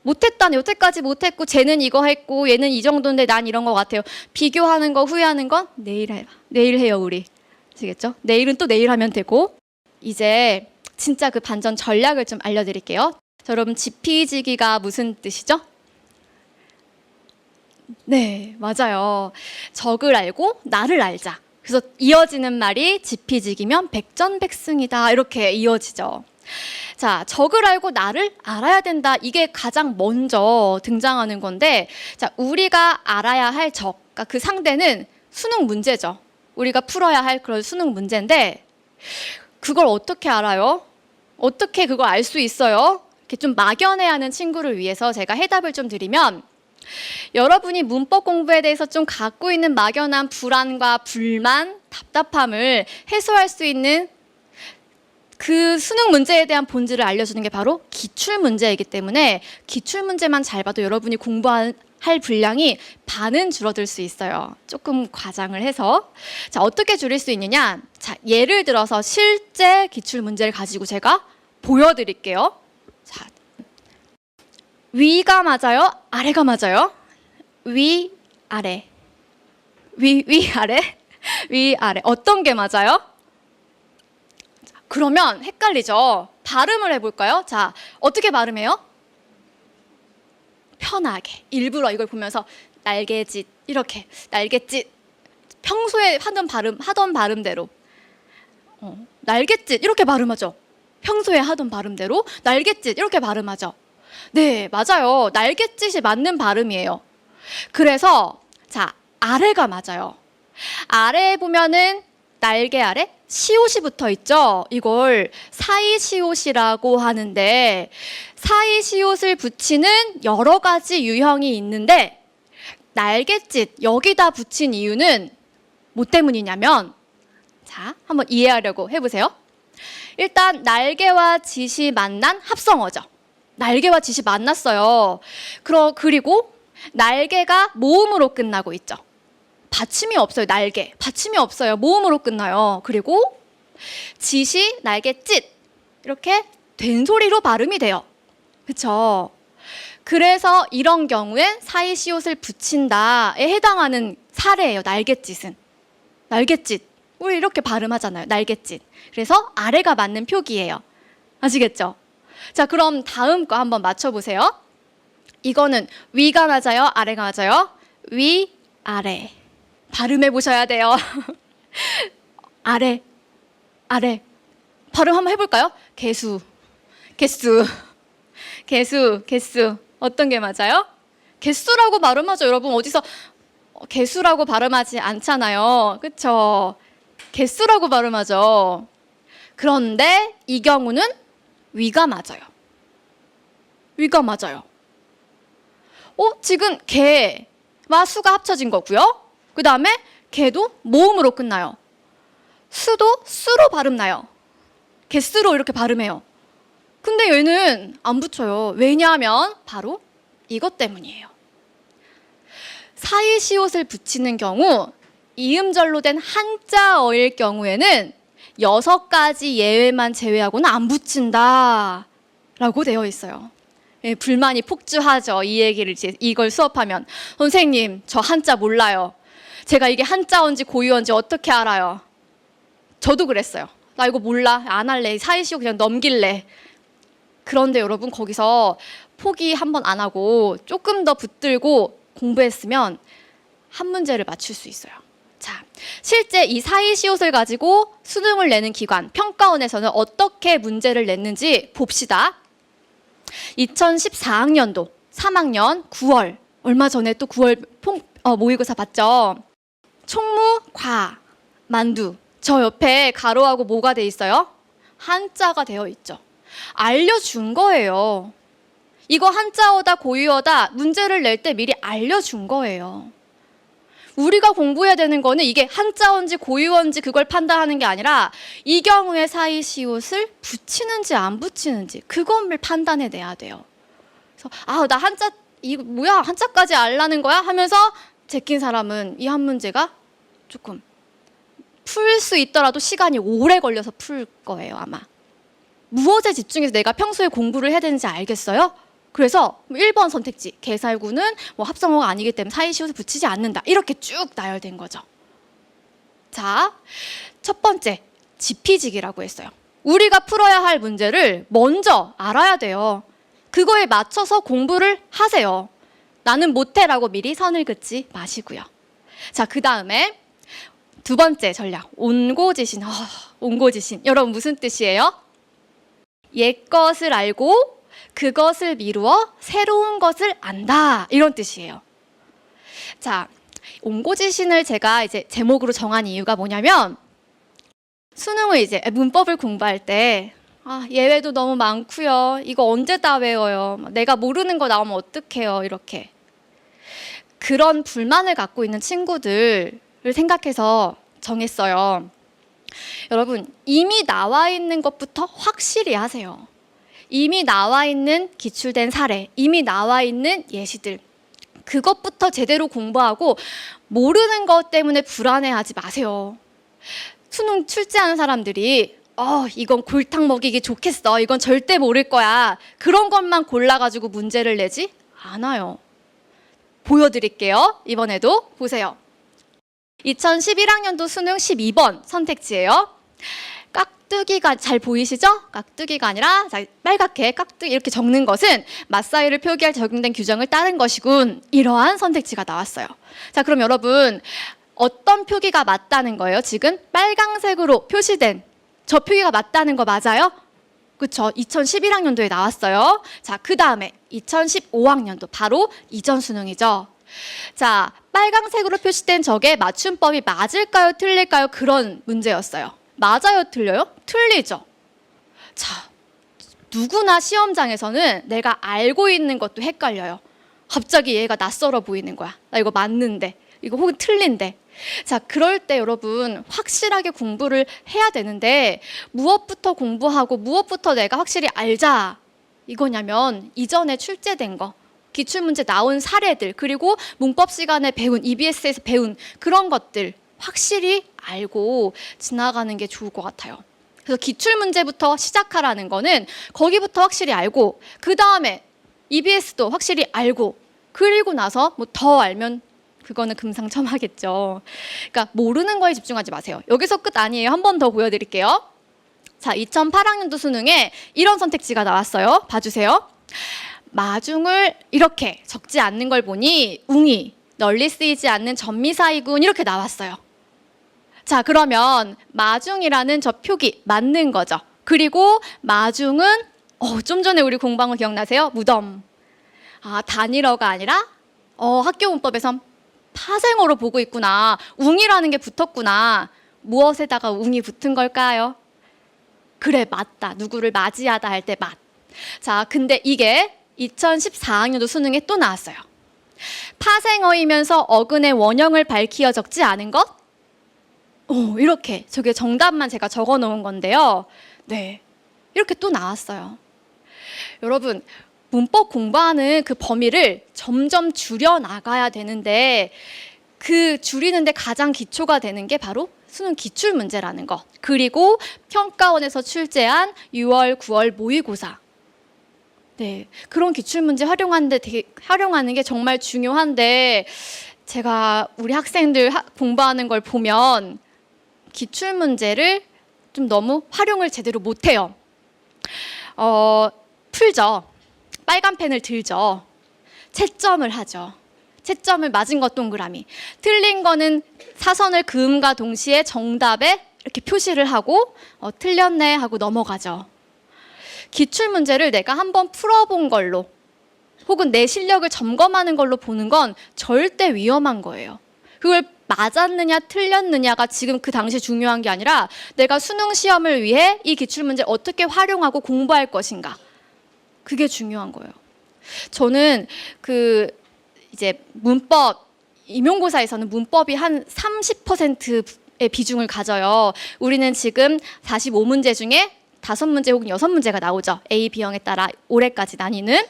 못했다는 여태까지 못했고 쟤는 이거 했고 얘는 이 정도인데 난 이런 거 같아요. 비교하는 거, 후회하는 건 내일 해봐. 내일 해요, 우리. 아시겠죠? 내일은 또 내일 하면 되고. 이제 진짜 그 반전 전략을 좀 알려드릴게요. 자, 여러분, 지피지기가 무슨 뜻이죠? 네, 맞아요. 적을 알고 나를 알자. 그래서 이어지는 말이 지피지기면 백전백승이다. 이렇게 이어지죠. 자, 적을 알고 나를 알아야 된다. 이게 가장 먼저 등장하는 건데, 자, 우리가 알아야 할 적, 그러니까 그 상대는 수능 문제죠. 우리가 풀어야 할 그런 수능 문제인데, 그걸 어떻게 알아요? 어떻게 그걸 알 수 있어요? 이렇게 좀 막연해하는 친구를 위해서 제가 해답을 좀 드리면, 여러분이 문법 공부에 대해서 좀 갖고 있는 막연한 불안과 불만, 답답함을 해소할 수 있는 그 수능 문제에 대한 본질을 알려주는 게 바로 기출문제이기 때문에 기출문제만 잘 봐도 여러분이 공부할 분량이 반은 줄어들 수 있어요. 조금 과장을 해서. 자, 어떻게 줄일 수 있느냐? 자, 예를 들어서 실제 기출문제를 가지고 제가 보여드릴게요. 자, 위가 맞아요? 아래가 맞아요? 위, 아래. 위, 아래? 위, 아래. 어떤 게 맞아요? 그러면 헷갈리죠? 발음을 해볼까요? 자, 어떻게 발음해요? 편하게. 일부러 이걸 보면서 날개짓, 이렇게. 날개짓. 평소에 하던 발음대로. 날갯짓, 이렇게 발음하죠? 평소에 하던 발음대로 날갯짓, 이렇게 발음하죠? 네, 맞아요. 날갯짓이 맞는 발음이에요. 그래서, 자, 아래가 맞아요. 아래에 보면은 날개 아래 시옷이 붙어 있죠. 이걸 사이시옷이라고 하는데 사이시옷을 붙이는 여러 가지 유형이 있는데 날갯짓 여기다 붙인 이유는 뭐 때문이냐면 자, 한번 이해하려고 해보세요. 일단 날개와 짓이 만난 합성어죠. 날개와 짓이 만났어요. 그리고 날개가 모음으로 끝나고 있죠. 받침이 없어요. 날개. 받침이 없어요. 모음으로 끝나요. 그리고 짓이 날개짓 이렇게 된소리로 발음이 돼요. 그렇죠? 그래서 이런 경우에 사이시옷을 붙인다에 해당하는 사례예요. 날갯짓은. 날갯짓. 우리 이렇게 발음하잖아요. 날갯짓. 그래서 아래가 맞는 표기예요. 아시겠죠? 자, 그럼 다음 거 한번 맞춰보세요. 이거는 위가 맞아요? 아래가 맞아요? 위, 아래. 발음해 보셔야 돼요. 아래, 아래. 발음 한번 해볼까요? 개수, 개수, 개수, 개수. 어떤 게 맞아요? 개수라고 발음하죠. 여러분 어디서 개수라고 발음하지 않잖아요. 그쵸? 개수라고 발음하죠. 그런데 이 경우는 위가 맞아요. 위가 맞아요. 지금 개와 수가 합쳐진 거고요. 그 다음에 개도 모음으로 끝나요. 수도 수로 발음 나요. 개수로 이렇게 발음해요. 근데 얘는 안 붙여요. 왜냐하면 바로 이것 때문이에요. 사이시옷을 붙이는 경우 이음절로 된 한자어일 경우에는 6가지 예외만 제외하고는 안 붙인다 라고 되어 있어요. 예, 불만이 폭주하죠. 이 얘기를 이걸 수업하면. 선생님, 저 한자 몰라요. 제가 이게 한자어인지 고유어인지 어떻게 알아요? 저도 그랬어요. 나 이거 몰라. 안 할래. 사이시오 그냥 넘길래. 그런데 여러분 거기서 포기 한번 안 하고 조금 더 붙들고 공부했으면 한 문제를 맞출 수 있어요. 자, 실제 이 사이시옷을 가지고 수능을 내는 기관, 평가원에서는 어떻게 문제를 냈는지 봅시다. 2014학년도 3학년 9월, 얼마 전에 또 9월 모의고사 봤죠? 총무, 과, 만두. 저 옆에 가로하고 뭐가 돼 있어요? 한자가 되어 있죠. 알려준 거예요. 이거 한자어다 고유어다 문제를 낼 때 미리 알려준 거예요. 우리가 공부해야 되는 거는 이게 한자어인지 고유어인지 그걸 판단하는 게 아니라 이 경우에 사이시옷을 붙이는지 안 붙이는지 그걸 판단해내야 돼요. 그래서 나 한자 이거 뭐야 한자까지 알라는 거야 하면서 제낀 사람은 이 한 문제가 조금 풀 수 있더라도 시간이 오래 걸려서 풀 거예요 아마. 무엇에 집중해서 내가 평소에 공부를 해야 되는지 알겠어요? 그래서 1번 선택지 개살구는 뭐 합성어가 아니기 때문에 사이시옷을 붙이지 않는다 이렇게 쭉 나열된 거죠. 자, 첫 번째 지피지기라고 했어요. 우리가 풀어야 할 문제를 먼저 알아야 돼요. 그거에 맞춰서 공부를 하세요. 나는 못해라고 미리 선을 긋지 마시고요. 자, 그 다음에 두 번째 전략 온고지신. 온고지신 여러분 무슨 뜻이에요? 옛것을 알고 그것을 미루어 새로운 것을 안다 이런 뜻이에요. 자, 온고지신을 제가 이제 제목으로 정한 이유가 뭐냐면 수능을 이제 문법을 공부할 때 예외도 너무 많고요. 이거 언제 다 외워요? 내가 모르는 거 나오면 어떡해요? 이렇게 그런 불만을 갖고 있는 친구들을 생각해서 정했어요. 여러분 이미 나와 있는 것부터 확실히 하세요. 이미 나와 있는 기출된 사례, 이미 나와 있는 예시들 그것부터 제대로 공부하고 모르는 것 때문에 불안해하지 마세요. 수능 출제하는 사람들이 이건 골탕 먹이기 좋겠어. 이건 절대 모를 거야. 그런 것만 골라가지고 문제를 내지 않아요. 보여드릴게요. 이번에도 보세요. 2011학년도 수능 12번 선택지예요. 깍두기가 잘 보이시죠? 깍두기가 아니라 빨갛게 깍두기 이렇게 적는 것은 맞사이를 표기할 적용된 규정을 따른 것이군. 이러한 선택지가 나왔어요. 자, 그럼 여러분 어떤 표기가 맞다는 거예요? 지금 빨강색으로 표시된 저 표기가 맞다는 거 맞아요? 그쵸? 2011학년도에 나왔어요. 자, 그 다음에 2015학년도 바로 이전 수능이죠. 자, 빨강색으로 표시된 저게 맞춤법이 맞을까요? 틀릴까요? 그런 문제였어요. 맞아요? 틀려요? 틀리죠. 자, 누구나 시험장에서는 내가 알고 있는 것도 헷갈려요. 갑자기 얘가 낯설어 보이는 거야. 나 이거 맞는데, 이거 혹은 틀린데. 자, 그럴 때 여러분 확실하게 공부를 해야 되는데 무엇부터 공부하고 무엇부터 내가 확실히 알자 이거냐면 이전에 출제된 거, 기출문제 나온 사례들, 그리고 문법 시간에 배운, EBS에서 배운 그런 것들 확실히 알고 지나가는 게 좋을 것 같아요. 그래서 기출문제부터 시작하라는 거는 거기부터 확실히 알고 그 다음에 EBS도 확실히 알고 그리고 나서 뭐 더 알면 그거는 금상첨화겠죠. 그러니까 모르는 거에 집중하지 마세요. 여기서 끝 아니에요. 한 번 더 보여드릴게요. 자, 2008학년도 수능에 이런 선택지가 나왔어요. 봐주세요. 마중을 이렇게 적지 않는 걸 보니 웅이 널리 쓰이지 않는 전미사이군 이렇게 나왔어요. 자, 그러면 마중이라는 저 표기 맞는 거죠. 그리고 마중은 좀 전에 우리 공부한 거 기억나세요? 무덤. 아, 단일어가 아니라 학교 문법에선 파생어로 보고 있구나. 웅이라는 게 붙었구나. 무엇에다가 웅이 붙은 걸까요? 그래, 맞다. 누구를 맞이하다 할 때 맞. 자, 근데 이게 2014학년도 수능에 또 나왔어요. 파생어이면서 어근의 원형을 밝히어 적지 않은 것? 이렇게 저게 정답만 제가 적어 놓은 건데요. 네, 이렇게 또 나왔어요. 여러분 문법 공부하는 그 범위를 점점 줄여 나가야 되는데 그 줄이는데 가장 기초가 되는 게 바로 수능 기출문제라는 것, 그리고 평가원에서 출제한 6월, 9월 모의고사. 네, 그런 기출문제 활용하는 게 정말 중요한데 제가 우리 학생들 공부하는 걸 보면 기출문제를 좀 너무 활용을 제대로 못해요. 풀죠. 빨간 펜을 들죠. 채점을 하죠. 채점을 맞은 것 동그라미, 틀린 거는 사선을 그음과 동시에 정답에 이렇게 표시를 하고 틀렸네 하고 넘어가죠. 기출문제를 내가 한번 풀어본 걸로 혹은 내 실력을 점검하는 걸로 보는 건 절대 위험한 거예요. 그걸 맞았느냐 틀렸느냐가 지금 그 당시 중요한 게 아니라 내가 수능 시험을 위해 이 기출문제를 어떻게 활용하고 공부할 것인가, 그게 중요한 거예요. 저는 이제 문법, 임용고사에서는 문법이 한 30%의 비중을 가져요. 우리는 지금 45문제 중에 5문제 혹은 6문제가 나오죠. A, B형에 따라 올해까지 나뉘는.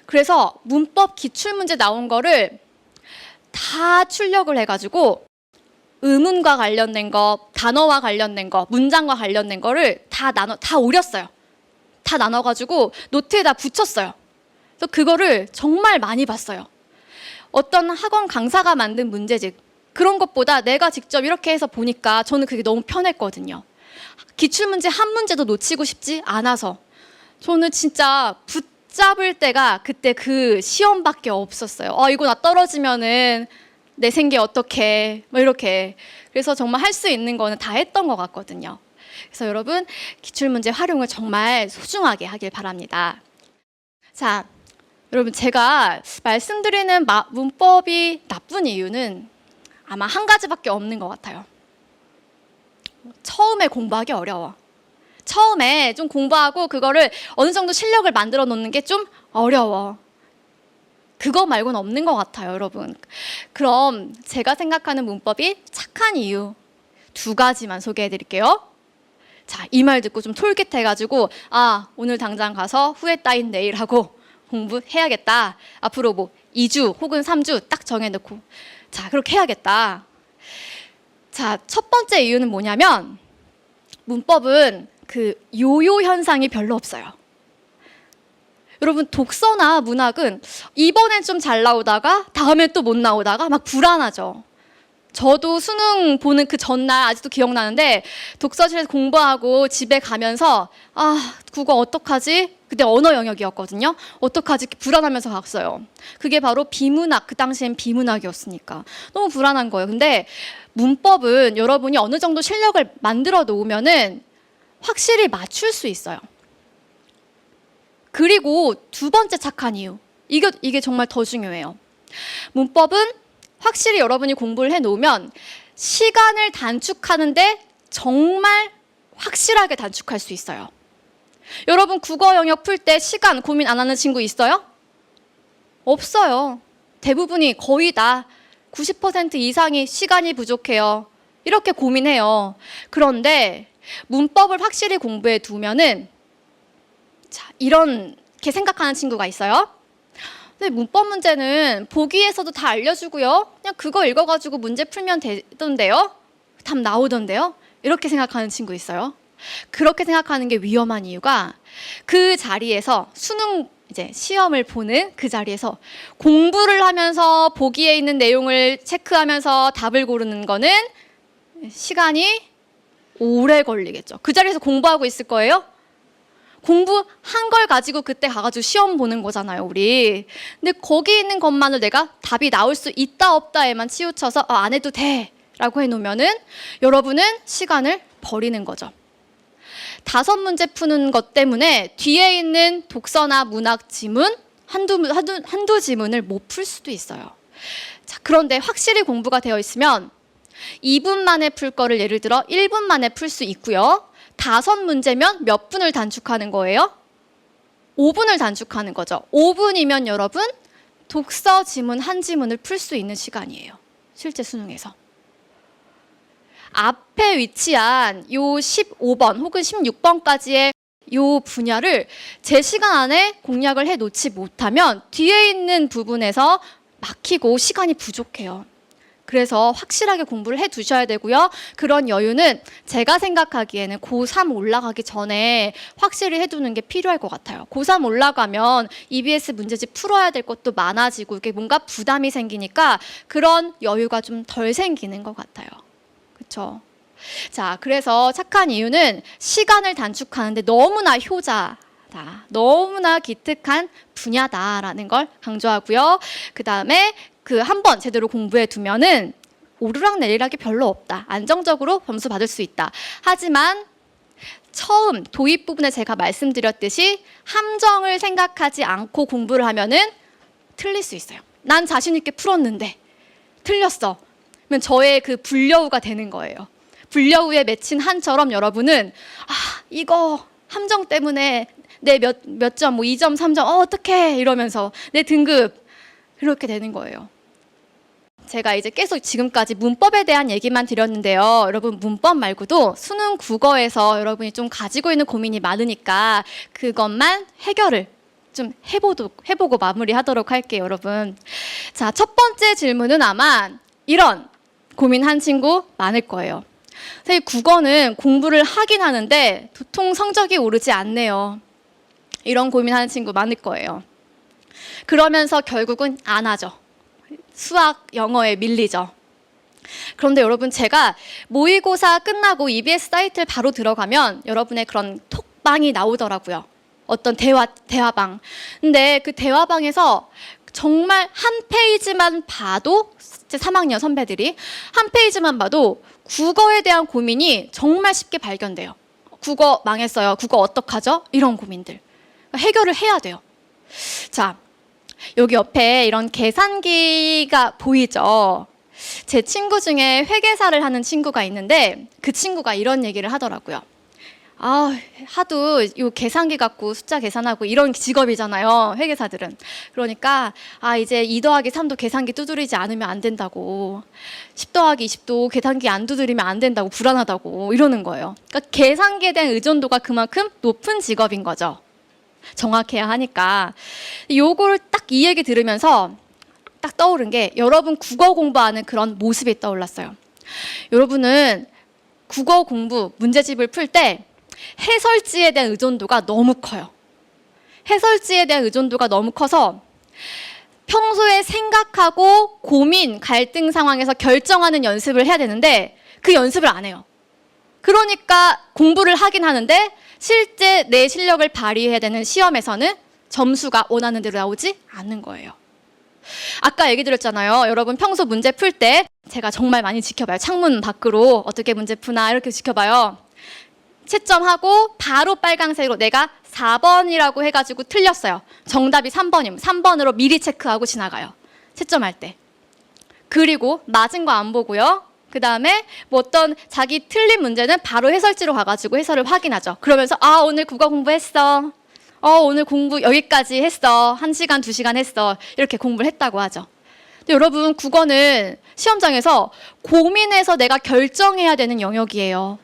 그래서 문법 기출문제 나온 거를 다 출력을 해가지고 의문과 관련된 거, 단어와 관련된 거, 문장과 관련된 거를 다 오렸어요. 다 나눠가지고 노트에다 붙였어요. 그래서 그거를 정말 많이 봤어요. 어떤 학원 강사가 만든 문제집, 그런 것보다 내가 직접 이렇게 해서 보니까 저는 그게 너무 편했거든요. 기출문제 한 문제도 놓치고 싶지 않아서 저는 진짜 붙잡을 때가 그때 그 시험밖에 없었어요. 이거 나 떨어지면은 내 생계 어떡해, 뭐 이렇게. 그래서 정말 할 수 있는 거는 다 했던 것 같거든요. 그래서 여러분 기출문제 활용을 정말 소중하게 하길 바랍니다. 자, 여러분 제가 말씀드리는 문법이 나쁜 이유는 아마 한 가지밖에 없는 것 같아요. 처음에 공부하기 어려워. 처음에 좀 공부하고 그거를 어느 정도 실력을 만들어 놓는 게 좀 어려워. 그거 말고는 없는 것 같아요, 여러분. 그럼 제가 생각하는 문법이 착한 이유 2가지만 소개해 드릴게요. 자, 이 말 듣고 좀 솔깃해가지고 오늘 당장 가서 후회 따윈 내일 하고 공부해야겠다. 앞으로 뭐 2주 혹은 3주 딱 정해놓고 자, 그렇게 해야겠다. 자, 첫 번째 이유는 뭐냐면 문법은 그 요요 현상이 별로 없어요. 여러분 독서나 문학은 이번엔 좀 잘 나오다가 다음엔 또 못 나오다가 막 불안하죠. 저도 수능 보는 그 전날 아직도 기억나는데 독서실에서 공부하고 집에 가면서 국어 어떡하지? 그때 언어 영역이었거든요. 어떡하지? 불안하면서 갔어요. 그게 바로 비문학, 그 당시엔 비문학이었으니까 너무 불안한 거예요. 근데 문법은 여러분이 어느 정도 실력을 만들어 놓으면은 확실히 맞출 수 있어요. 그리고 두 번째 착한 이유, 이게 정말 더 중요해요. 문법은 확실히 여러분이 공부를 해놓으면 시간을 단축하는데 정말 확실하게 단축할 수 있어요. 여러분 국어 영역 풀 때 시간 고민 안 하는 친구 있어요? 없어요. 대부분이 거의 다 90% 이상이 시간이 부족해요. 이렇게 고민해요. 그런데 문법을 확실히 공부해 두면은 이렇게 생각하는 친구가 있어요. 근데 문법 문제는 보기에서도 다 알려주고요. 그냥 그거 읽어가지고 문제 풀면 되던데요? 답 나오던데요? 이렇게 생각하는 친구 있어요. 그렇게 생각하는 게 위험한 이유가 그 자리에서 수능 시험을 보는 그 자리에서 공부를 하면서 보기에 있는 내용을 체크하면서 답을 고르는 거는 시간이 오래 걸리겠죠. 그 자리에서 공부하고 있을 거예요? 공부한 걸 가지고 그때 가가지고 시험 보는 거잖아요, 우리. 근데 거기 있는 것만을 내가 답이 나올 수 있다 없다에만 치우쳐서 안 해도 돼 라고 해놓으면은 여러분은 시간을 버리는 거죠. 5문제 푸는 것 때문에 뒤에 있는 독서나 문학 지문 한두 지문을 못 풀 수도 있어요. 자, 그런데 확실히 공부가 되어 있으면 2분 만에 풀 거를 예를 들어 1분 만에 풀 수 있고요. 5문제면 몇 분을 단축하는 거예요? 5분을 단축하는 거죠. 5분이면 여러분 독서 지문 한 지문을 풀 수 있는 시간이에요. 실제 수능에서. 앞에 위치한 요 15번 혹은 16번까지의 요 분야를 제 시간 안에 공략을 해 놓지 못하면 뒤에 있는 부분에서 막히고 시간이 부족해요. 그래서 확실하게 공부를 해 두셔야 되고요. 그런 여유는 제가 생각하기에는 고3 올라가기 전에 확실히 해두는 게 필요할 것 같아요. 고3 올라가면 EBS 문제집 풀어야 될 것도 많아지고 이게 뭔가 부담이 생기니까 그런 여유가 좀 덜 생기는 것 같아요. 그렇죠? 자, 그래서 착한 이유는 시간을 단축하는데 너무나 효자다, 너무나 기특한 분야다라는 걸 강조하고요. 그 다음에 한 번 제대로 공부해 두면은 오르락 내리락이 별로 없다. 안정적으로 점수 받을 수 있다. 하지만 처음 도입 부분에 제가 말씀드렸듯이 함정을 생각하지 않고 공부를 하면은 틀릴 수 있어요. 난 자신 있게 풀었는데 틀렸어. 그러면 저의 그 불려우가 되는 거예요. 불려우에 맺힌 한처럼 여러분은 이거 함정 때문에 내 몇 점, 2점, 3점, 어떡해 이러면서 내 등급 이렇게 되는 거예요. 제가 이제 계속 지금까지 문법에 대한 얘기만 드렸는데요. 여러분 문법 말고도 수능 국어에서 여러분이 좀 가지고 있는 고민이 많으니까 그것만 해결을 좀 해보고 마무리하도록 할게요, 여러분. 자, 첫 번째 질문은 아마 이런 고민한 친구 많을 거예요. 사실 국어는 공부를 하긴 하는데 도통 성적이 오르지 않네요. 이런 고민하는 친구 많을 거예요. 그러면서 결국은 안 하죠. 수학, 영어에 밀리죠. 그런데 여러분 제가 모의고사 끝나고 EBS 사이트를 바로 들어가면 여러분의 그런 톡방이 나오더라고요. 어떤 대화방. 근데 그 대화방에서 정말 한 페이지만 봐도 제 3학년 선배들이 한 페이지만 봐도 국어에 대한 고민이 정말 쉽게 발견돼요. 국어 망했어요. 국어 어떡하죠? 이런 고민들. 해결을 해야 돼요. 자, 여기 옆에 이런 계산기가 보이죠? 제 친구 중에 회계사를 하는 친구가 있는데 그 친구가 이런 얘기를 하더라고요. 하도 요 계산기 갖고 숫자 계산하고 이런 직업이잖아요, 회계사들은. 그러니까 이제 2 더하기 3도 계산기 두드리지 않으면 안 된다고, 10 더하기 20도 계산기 안 두드리면 안 된다고, 불안하다고 이러는 거예요. 그러니까 계산기에 대한 의존도가 그만큼 높은 직업인 거죠. 정확해야 하니까. 요거를 딱 이 얘기 들으면서 딱 떠오른 게 여러분 국어 공부하는 그런 모습이 떠올랐어요. 여러분은 국어 공부 문제집을 풀 때 해설지에 대한 의존도가 너무 커요. 해설지에 대한 의존도가 너무 커서 평소에 생각하고 고민, 갈등 상황에서 결정하는 연습을 해야 되는데 그 연습을 안 해요. 그러니까 공부를 하긴 하는데 실제 내 실력을 발휘해야 되는 시험에서는 점수가 원하는 대로 나오지 않는 거예요. 아까 얘기 드렸잖아요. 여러분 평소 문제 풀 때 제가 정말 많이 지켜봐요. 창문 밖으로 어떻게 문제 푸나 이렇게 지켜봐요. 채점하고 바로 빨강색으로 내가 4번이라고 해가지고 틀렸어요. 정답이 3번이면 3번으로 미리 체크하고 지나가요. 채점할 때. 그리고 맞은 거 안 보고요. 그 다음에 뭐 어떤 자기 틀린 문제는 바로 해설지로 가가지고 해설을 확인하죠. 그러면서 아 오늘 국어 공부했어. 오늘 공부 여기까지 했어. 1시간, 2시간 했어. 이렇게 공부를 했다고 하죠. 근데 여러분 국어는 시험장에서 고민해서 내가 결정해야 되는 영역이에요.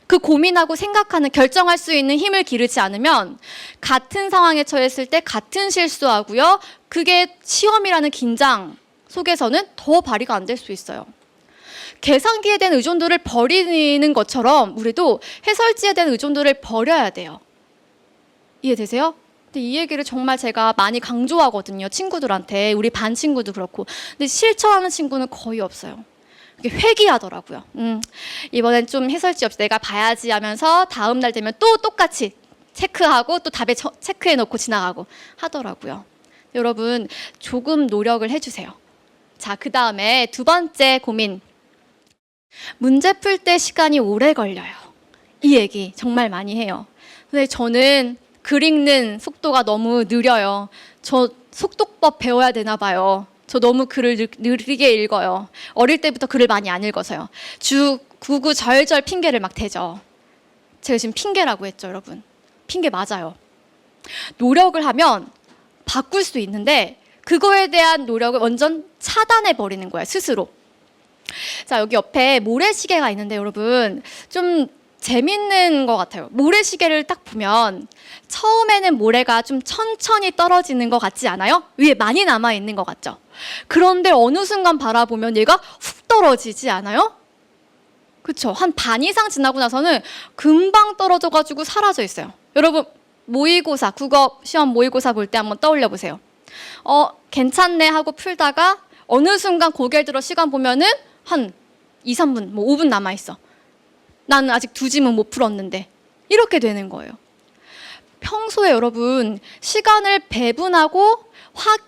그 고민하고 생각하는 결정할 수 있는 힘을 기르지 않으면 같은 상황에 처했을 때 같은 실수하고요. 그게 시험이라는 긴장 속에서는 더 발휘가 안 될 수 있어요. 계산기에 대한 의존도를 버리는 것처럼 우리도 해설지에 대한 의존도를 버려야 돼요. 이해되세요? 근데 이 얘기를 정말 제가 많이 강조하거든요. 친구들한테. 우리 반 친구도 그렇고. 근데 실천하는 친구는 거의 없어요. 회귀하더라고요. 이번엔 좀 해설지 없이 내가 봐야지 하면서 다음 날 되면 또 똑같이 체크하고 또 답에 체크해 놓고 지나가고 하더라고요. 여러분 조금 노력을 해주세요. 자, 그 다음에 두 번째 고민. 문제 풀 때 시간이 오래 걸려요. 이 얘기 정말 많이 해요. 근데 저는 글 읽는 속도가 너무 느려요. 저 속독법 배워야 되나 봐요. 저 너무 글을 느리게 읽어요. 어릴 때부터 글을 많이 안 읽어서요. 구구절절 핑계를 막 대죠. 제가 지금 핑계라고 했죠, 여러분. 핑계 맞아요. 노력을 하면 바꿀 수 있는데 그거에 대한 노력을 완전 차단해 버리는 거예요, 스스로. 자, 여기 옆에 모래시계가 있는데 여러분 좀 재밌는 것 같아요. 모래시계를 딱 보면 처음에는 모래가 좀 천천히 떨어지는 것 같지 않아요? 위에 많이 남아있는 것 같죠? 그런데 어느 순간 바라보면 얘가 훅 떨어지지 않아요? 그쵸? 한 반 이상 지나고 나서는 금방 떨어져가지고 사라져 있어요. 여러분 모의고사, 국어 시험 모의고사 볼 때 한번 떠올려 보세요. 괜찮네 하고 풀다가 어느 순간 고개를 들어 시간 보면은 한 2, 3분, 뭐 5분 남아있어. 나는 아직 2지문 못 풀었는데 이렇게 되는 거예요. 평소에 여러분 시간을 배분하고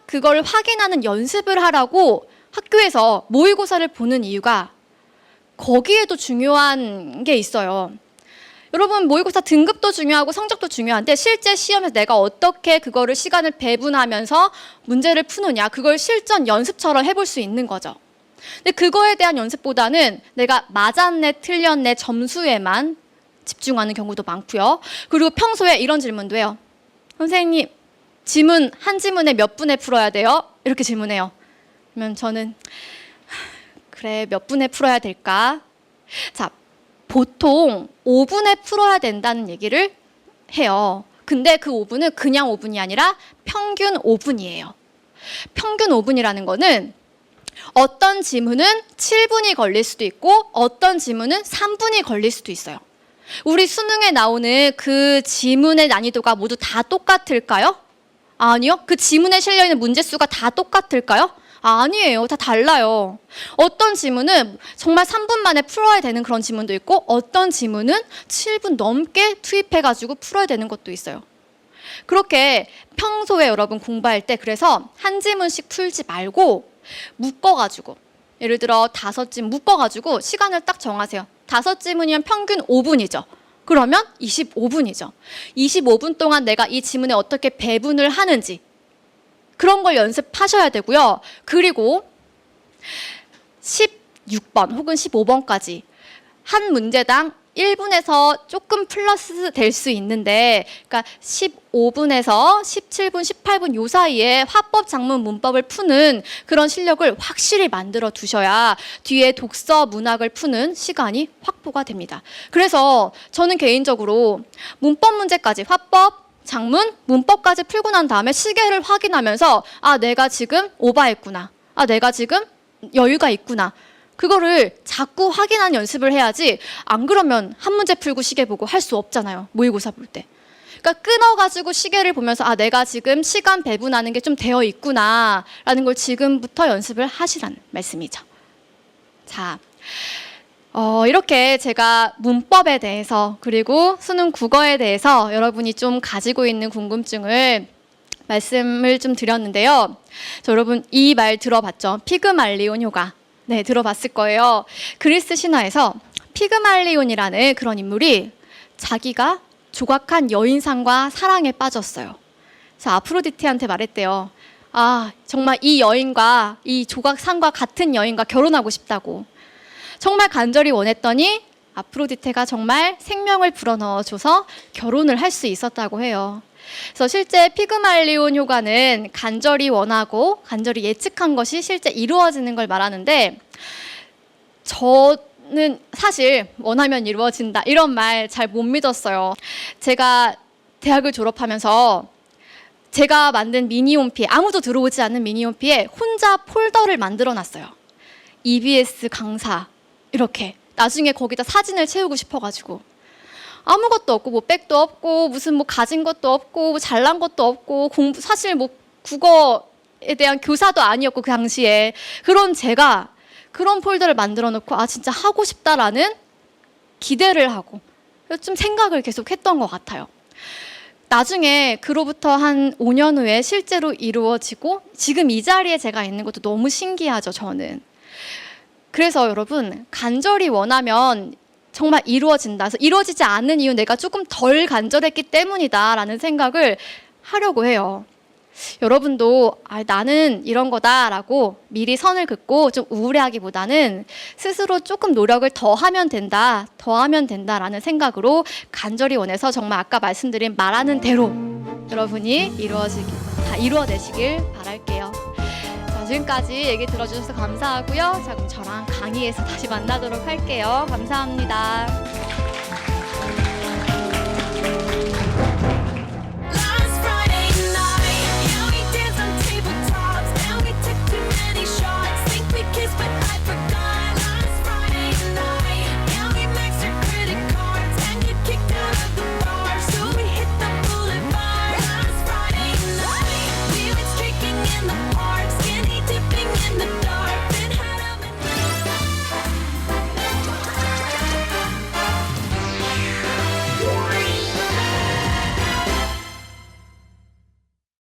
그걸 확인하는 연습을 하라고 학교에서 모의고사를 보는 이유가 거기에도 중요한 게 있어요. 여러분 모의고사 등급도 중요하고 성적도 중요한데 실제 시험에서 내가 어떻게 그거를 시간을 배분하면서 문제를 푸느냐 그걸 실전 연습처럼 해볼 수 있는 거죠. 근데 그거에 대한 연습보다는 내가 맞았네 틀렸네 점수에만 집중하는 경우도 많고요. 그리고 평소에 이런 질문도 해요. 선생님 지문 한 지문에 몇 분에 풀어야 돼요? 이렇게 질문해요. 그러면 저는 그래 몇 분에 풀어야 될까? 자, 보통 5분에 풀어야 된다는 얘기를 해요. 근데 그 5분은 그냥 5분이 아니라 평균 5분이에요. 평균 5분이라는 거는 어떤 지문은 7분이 걸릴 수도 있고 어떤 지문은 3분이 걸릴 수도 있어요. 우리 수능에 나오는 그 지문의 난이도가 모두 다 똑같을까요? 아니요. 그 지문에 실려있는 문제수가 다 똑같을까요? 아니에요. 다 달라요. 어떤 지문은 정말 3분 만에 풀어야 되는 그런 지문도 있고 어떤 지문은 7분 넘게 투입해가지고 풀어야 되는 것도 있어요. 그렇게 평소에 여러분 공부할 때 그래서 한 지문씩 풀지 말고 묶어가지고 예를 들어 5지문 묶어가지고 시간을 딱 정하세요. 5지문이면 평균 5분이죠. 그러면 25분이죠. 25분 동안 내가 이 지문에 어떻게 배분을 하는지 그런 걸 연습하셔야 되고요. 그리고 16번 혹은 15번까지 한 문제당 1분에서 조금 플러스 될 수 있는데 그러니까 15분에서 17분, 18분 요 사이에 화법, 작문, 문법을 푸는 그런 실력을 확실히 만들어 두셔야 뒤에 독서, 문학을 푸는 시간이 확보가 됩니다. 그래서 저는 개인적으로 문법 문제까지 화법, 작문, 문법까지 풀고 난 다음에 시계를 확인하면서 아, 내가 지금 오버했구나. 아, 내가 지금 여유가 있구나. 그거를 자꾸 확인하는 연습을 해야지 안 그러면 한 문제 풀고 시계 보고 할 수 없잖아요. 모의고사 볼 때. 그러니까 끊어가지고 시계를 보면서 아, 내가 지금 시간 배분하는 게 좀 되어 있구나라는 걸 지금부터 연습을 하시라는 말씀이죠. 자, 이렇게 제가 문법에 대해서 그리고 수능 국어에 대해서 여러분이 좀 가지고 있는 궁금증을 말씀을 좀 드렸는데요. 여러분 이 말 들어봤죠? 피그말리온 효과. 네, 들어봤을 거예요. 그리스 신화에서 피그말리온이라는 그런 인물이 자기가 조각한 여인상과 사랑에 빠졌어요. 그래서 아프로디테한테 말했대요. 아, 정말 이 여인과 이 조각상과 같은 여인과 결혼하고 싶다고. 정말 간절히 원했더니 아프로디테가 정말 생명을 불어넣어줘서 결혼을 할 수 있었다고 해요. 그래서 실제 피그말리온 효과는 간절히 원하고 간절히 예측한 것이 실제 이루어지는 걸 말하는데, 저는 사실 원하면 이루어진다 이런 말 잘 못 믿었어요. 제가 대학을 졸업하면서 제가 만든 미니홈피에, 아무도 들어오지 않는 미니홈피에 혼자 폴더를 만들어 놨어요. EBS 강사 이렇게. 나중에 거기다 사진을 채우고 싶어가지고. 아무것도 없고 뭐 백도 없고 무슨 뭐 가진 것도 없고 뭐 잘난 것도 없고 사실 뭐 국어에 대한 교사도 아니었고 그 당시에. 그런 제가 그런 폴더를 만들어 놓고 아, 진짜 하고 싶다라는 기대를 하고 좀 생각을 계속 했던 것 같아요. 나중에 그로부터 한 5년 후에 실제로 이루어지고 지금 이 자리에 제가 있는 것도 너무 신기하죠, 저는. 그래서 여러분, 간절히 원하면 정말 이루어진다. 그래서 이루어지지 않는 이유 내가 조금 덜 간절했기 때문이다라는 생각을 하려고 해요. 여러분도 아, 나는 이런 거다라고 미리 선을 긋고 좀 우울해하기보다는 스스로 조금 노력을 더 하면 된다라는 생각으로 간절히 원해서 정말 아까 말씀드린 말하는 대로 여러분이 다 이루어내시길 바랄게요. 자, 지금까지 얘기 들어주셔서 감사하고요. 자, 그럼 저랑 강의에서 다시 만나도록 할게요. 감사합니다.